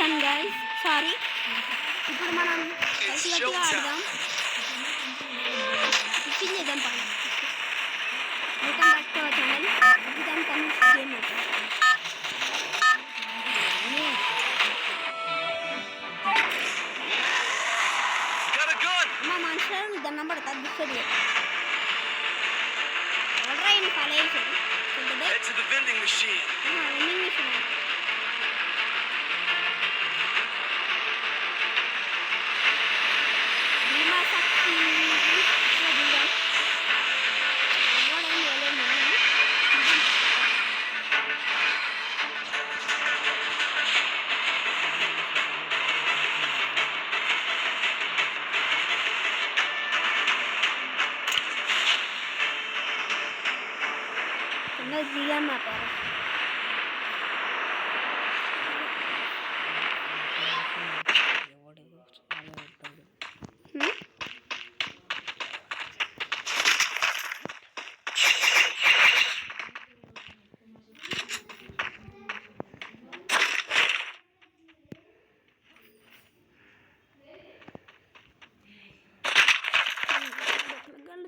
చేశాను guys, sorry. ఇప్పుడు మనం గట్టిగా ఆడదాం, టిఫిన్ చేద్దాం. Welcome back to our channel. ఇదాని కమింగ్ గేమ్ మా మనుషులను దండం పడతా దుస్తుంది. ఎవడరా ఈయన ఫాలో చేసేది? Vending machine. దిగాం మా పేరు.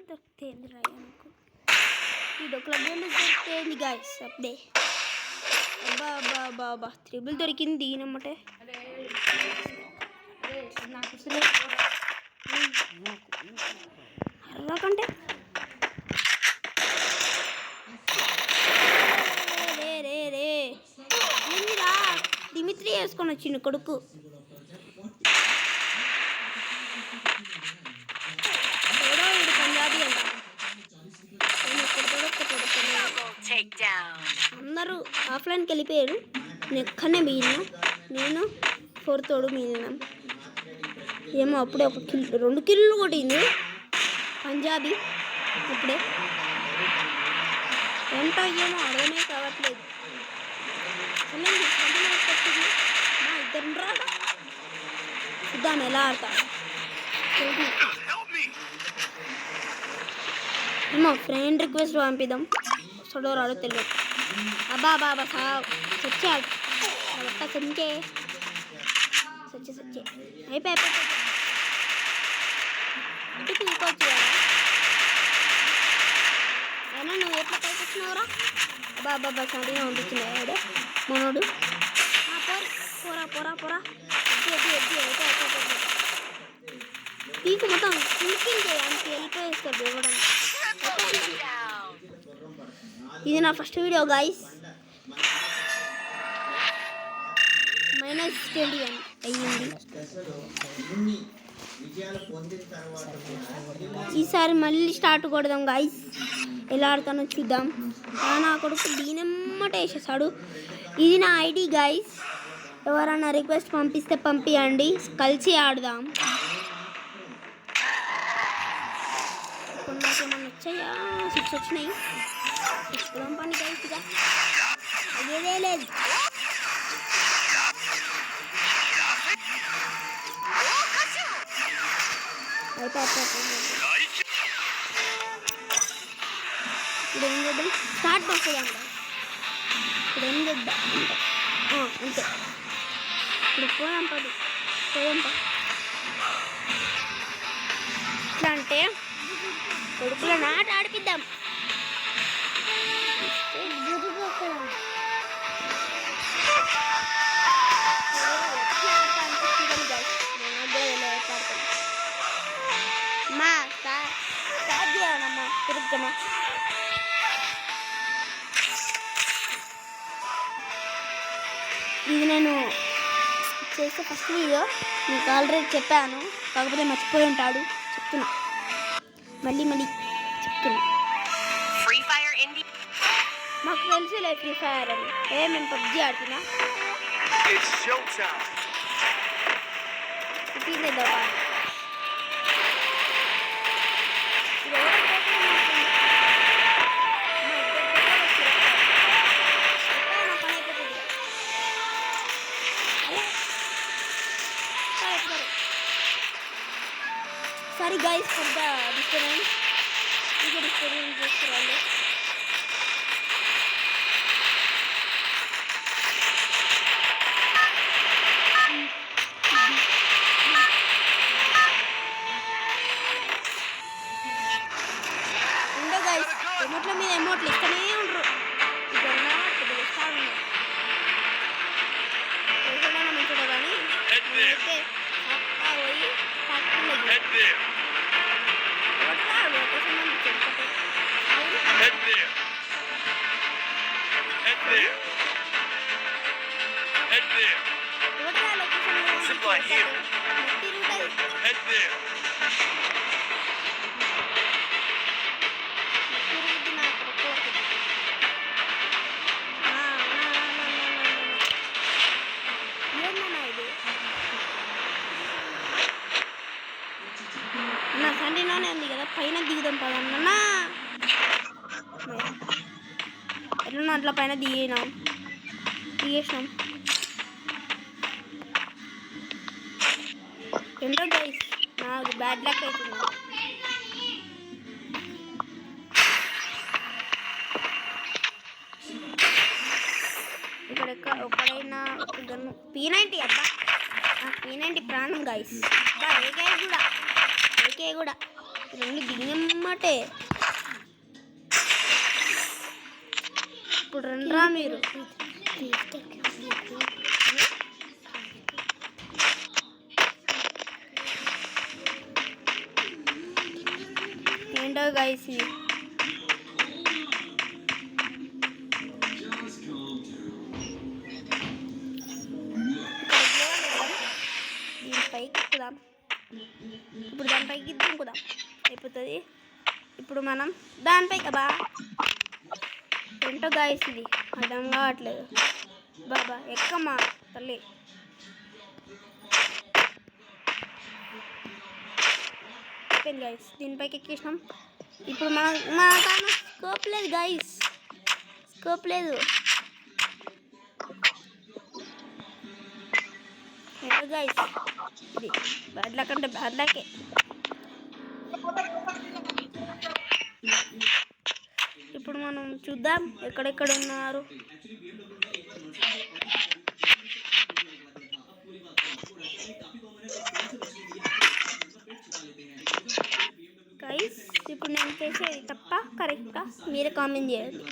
దొరికితేంది రాయనుకో, ఈ డొక్కలగడ్డలు దొరికితేంది గాయస్ అప్పుడే. అబ్బా అబ్బా అబ్బా అబ్బా, త్రిబుల్ దొరికింది దీనమ్మటే. అర్రకంటే రే రే రే ఏందిరా, దిమిత్రి వేసుకొని వచ్చిండు కొడుకు. పంజాబీ అంట, అందరూ ఆఫ్లైన్కి వెళ్ళిపోయారు. నేను ఎక్కడనే మిగిలిన, నేను 4th తోడు మిగిలినాం. ఏమో అప్పుడే 2 కిల్లు కొట్టింది పంజాబీ. ఇప్పుడే ఎంత ఏమో అర్థమే కావట్లేదు. మా ఇద్దరు రాడా చూద్దాం ఎలా ఆడతాడు. ఏమో ఫ్రెండ్ రిక్వెస్ట్ పంపిద్దాం, వస్తాడో రాడో తెలియదు. అబ్బా బాబా సచ్చాడు సంచే సచ్చే అయిపోయి ఇంటికి ఇంకోవచ్చు కదా. అయినా నువ్వు ఎట్లా పైకి వచ్చినావురా? అబ్బా బాబా సరిగా పంపించింది మనోడు. పోరా పోరా పోరా పీకు మొత్తం కిందికి అంత వెళ్ళిపోయేస్తాడు ఇవ్వడం. ఇది నా ఫస్ట్ వీడియో గాయస్. -21 అయ్యింది. ఈసారి మళ్ళీ స్టార్ట్ కొడదాం గాయస్. ఎలా ఆడతానో చూద్దాం. నా కొడుకు దీనమ్మట వేసేసాడు. ఇది నా ఐడి గాయస్. ఎవరైనా రిక్వెస్ట్ పంపిస్తే పంపియండి, కలిసి ఆడదాం. నాకేమన్నా వచ్చాయా? 6 వచ్చినాయి. ఇష్టం పని కలిసిగా అదేదే లేదు. ఇప్పుడు ఏం చేద్దాం? స్టార్ట్ వస్తుందంట. ఇప్పుడు ఏం చేద్దాం అంతే. ఇప్పుడు పోదాంపా. ఎట్లా అంటే కొడుకుల నాట ఆడిపిద్దాం. తిరుగుతున్నా ఇది నేను చేస్తే ఫస్ట్ వీడియో మీకు ఆల్రెడీ చెప్పాను, కాకపోతే మర్చిపోయి ఉంటాడు. చెప్తున్నా మళ్ళీ చెప్తున్నా. మాకు తెలుసులే ఫ్రీ ఫైర్ అని. మేము పబ్జీ ఆడుతున్నా. Sorry guys for the disturbance. You can disturbance just for all. అన్న సండిలోనే ఉంది కదా, పైన దిగుదాం పదన్నా. ఎట్లా అట్లా పైన దిగేసినాం. ఏంటో గైస్ నాకు బ్యాడ్ లక్ అవుతుంది. ఇక్కడ ఒకడైనా P90 అబ్బా, P90 ప్రాణం గైస్. అబ్బా ఏకే కూడా రెండు దిగినమ్మటే. ఇప్పుడు రండ్రా మీరు. ఏంటో గైస్ ఇది. పైకి ఎక్కుదాం. ఇప్పుడు దానిపైకి దుంకుదాం అయిపోతుంది. ఇప్పుడు మనం దానిపైకి అబ్బా ఏంటో గాయస్ ఇది అర్థం కావట్లేదు. బాబా ఎక్కమ్మా తల్లి. అయిపోయింది గాయస్, దీనిపైకి ఎక్కేసినాం. ఇప్పుడు మన కానీ స్కోప్ లేదు గాయస్, స్కోప్ లేదు. ఏంటో గాయస్ ఇది బ్యాడ్ లక్ అంటే బ్యాడ్ లకే. ఇప్పుడు మనం చూద్దాం ఎక్కడెక్కడ ఉన్నారు. గైస్ ఇప్పుడు నేను చేసేది తప్ప కరెక్టా మీరే కామెంట్ చేయండి.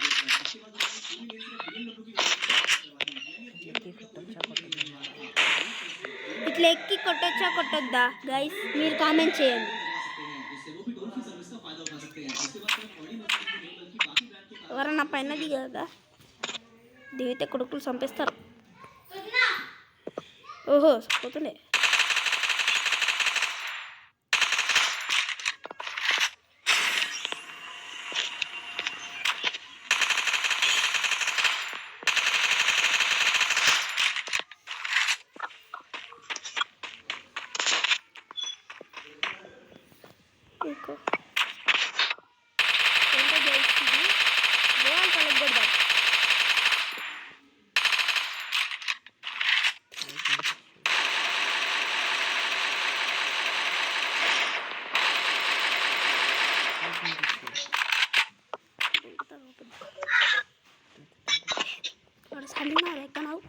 ఇట్లా ఎక్కి కొట్టొచ్చా కొట్టొద్దా గైస్ మీరు కామెంట్ చేయండి. ఎవరన్నా పైన దిగదా, దిగితే కొడుకులు చంపేస్తారు. ఓహో పోతుండే. ఇంకా ఏంటో గెలిచింది గోవాన్ పలగొడదాం. వాడు సరిన్నారు ఎక్కనావు.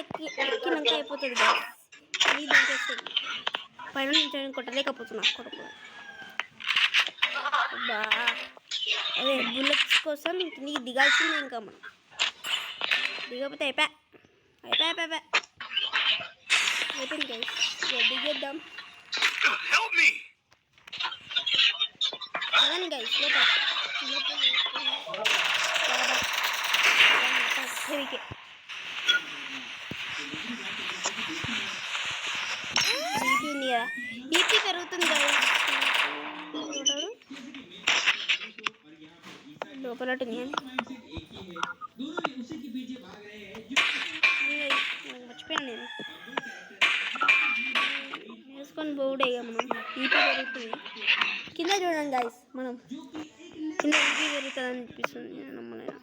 ఎక్కినాక అయిపోతుంది అది దొరికేస్తుంది. పైన నుంచి కొట్టలేకపోతున్నా కొడుకు. బా అదే బుల్లెట్స్ కోసం నీకు దిగాల్సిందే. ఇంకా మనం దిగకపోతే అయిపోయింది గైస్. దిగేద్దాం అలానే గైస్. బీపీ పెరుగుతుంది కదా లోపలటి మర్చిపోయాను నేను వేసుకొని పోవుడే. మనం బీపీ పెరుగుతుంది. కింద చూడండి గాయస్, మనం కింద బీపీ పెరుగుతుంది అనిపిస్తుంది. నమ్మలేదు.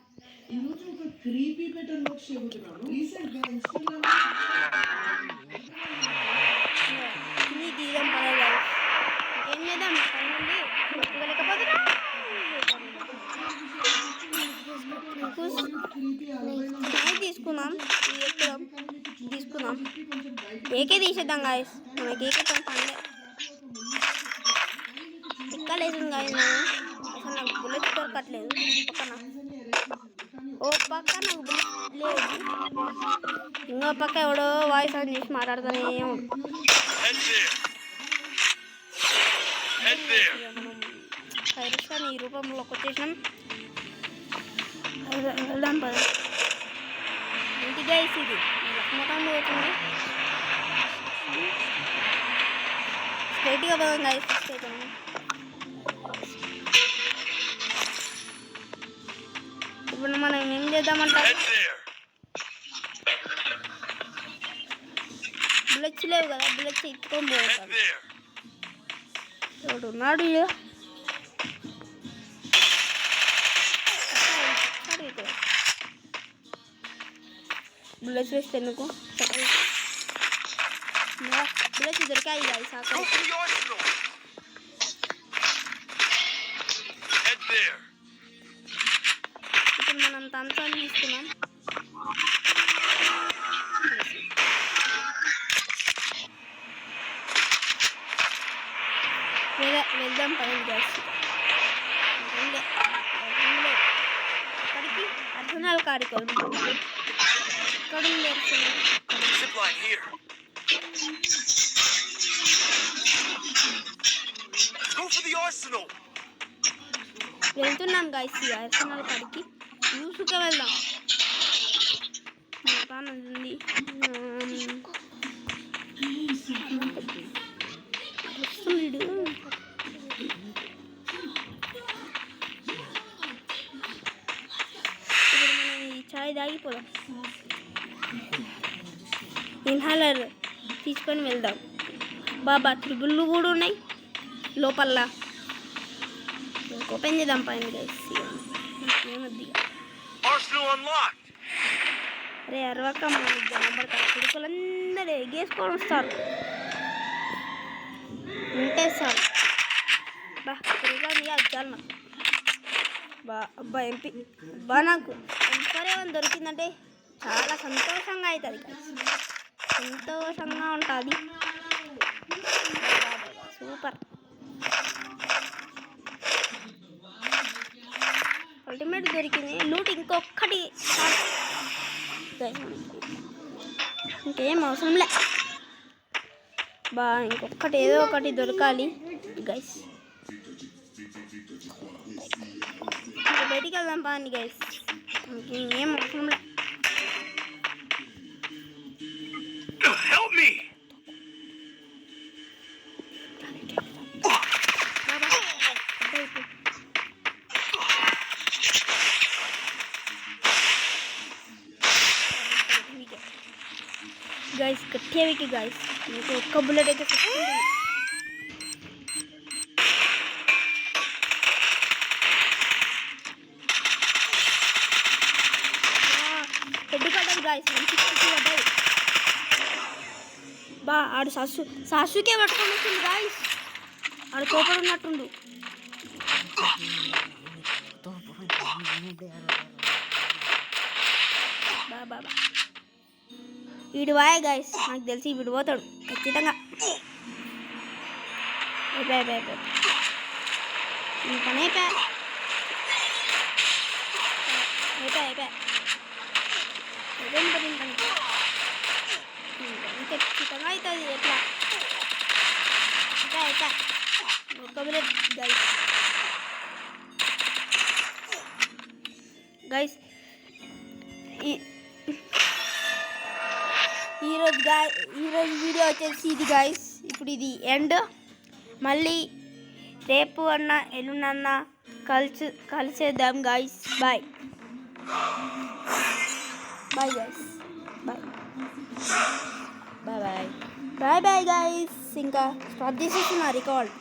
తీయడం పడేది ఏం చేద్దాం పైనుండి లేకపోతున్నా తీసుకుందాం. ఏకే తీసేద్దాం గాయస్. మనకి ఏకే పండే ఎక్కలేదు గాయస్. అసలు నాకు బుల్లెట్ దొరకట్లేదు పక్కన. ఓ పక్క నాకు బుల్లెట్ లేదు, ఇంకో పక్క ఎవడో వాయిస్ ఆన్ చేసి మాట్లాడుతూనే మనం కైరస్ని ఈ రూపంలో కొట్టేసినాం. వెళ్దాం పద. ఏంటి గైస్ ఇది మొత్తం పోతుంది. స్ట్రైట్గా పోదాం గైస్. స్ట్రైట్ ఇప్పుడు మనం ఏం చేద్దామంటారు? బుల్లెట్స్ లేవు కదా, బుల్లెట్స్ ఎత్తుకొని పోతాడు. ఎవడు ఉన్నాడు బుల్లెట్స్ వేస్తే ఎందుకు? బుల్లెట్స్ దొరికాయి గైస్. ఇప్పుడు మనం థమ్సన్ తీసుకున్నాం. వెళ్దాం పైన గైస్. అక్కడికి అర్జునాల కాడికి వెళ్దాం. ఇక్కడ వెళ్తున్నాం గైస్. అర్జునాల కాడికి యూసుకే వెళ్దాం. ఉంది చాయ్ తాగిపోదాం. ఇన్హాలర్ తీసుకొని వెళ్దాం. బాబా త్రిబుల్లు కూడా ఉన్నాయి లోపల. ఓపెన్ చేద్దాం పైన గైస్. అరే అరవక జనపడతారు కొడుకులందరూ ఎగేసుకొని వస్తారు. ఉంటే సార్ బా చాలు నాకు. అబ్బా ఎంపీ నాకు ఎంపర్ ఏమైనా దొరికిందంటే చాలా సంతోషంగా అవుతుంది, సంతోషంగా ఉంటుంది. సూపర్ అల్టిమేట్ దొరికింది. లూట్ ఇంకొకటి ఇంకేం అవసరం లే ఇంకొకటి ఏదో ఒకటి దొరకాలి గైస్. బయటికి వెళ్దాం పాని గైస్. ఇంకేం అవసరం లే. గైస్ గట్టిగా గైస్, మీకు ఒక్క బుల్లెట్ అయితే హెడ్ కట్టాలి గైస్. ఆడు సాసుకే పట్టుకొని వచ్చింది గైస్. ఆడు కోపడు ఉన్నట్టుండు. బాబా వీడు వాయే గైస్, నాకు తెలిసి వీడు పోతాడు ఖచ్చితంగా. పని ఖచ్చితంగా అవుతుంది. ఎట్లా ఒక మినిట్ గైస్. గైస్ ఈరోజు వీడియో వచ్చేసి ఇది గైస్. ఇప్పుడు ఇది ఎండ్. మళ్ళీ రేపు అన్న ఎల్లుండన్నా కలిసేద్దాం guys. Bye bye guys. Bye bye bye bye guys. ఇంకా స్టార్ట్ చేసేస్తున్నా రికార్డ్.